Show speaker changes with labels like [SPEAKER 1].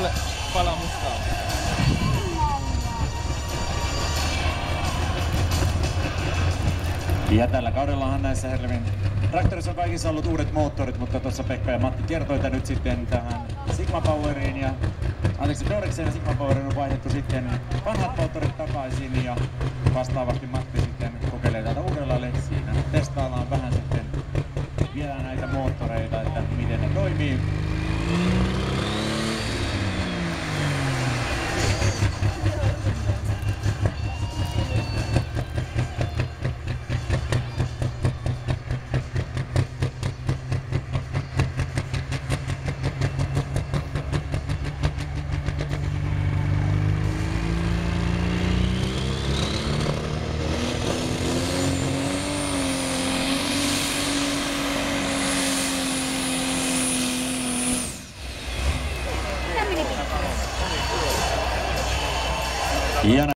[SPEAKER 1] Kenelle palaa mustaa?
[SPEAKER 2] Ja tällä kaudellahan näissä Herlevin traktorissa on kaikissa ollut uudet moottorit, mutta tuossa Pekka ja Matti kertoi, että nyt sitten tähän Sigma Poweriin ja Doriksen ja Sigma Poweriin on vaihdettu sitten vanhat moottorit takaisin ja vastaavasti Matti sitten kokeilee täältä uudella, eli siinä testaillaan vähän sitten vielä näitä moottoreita, että miten ne toimii. Ja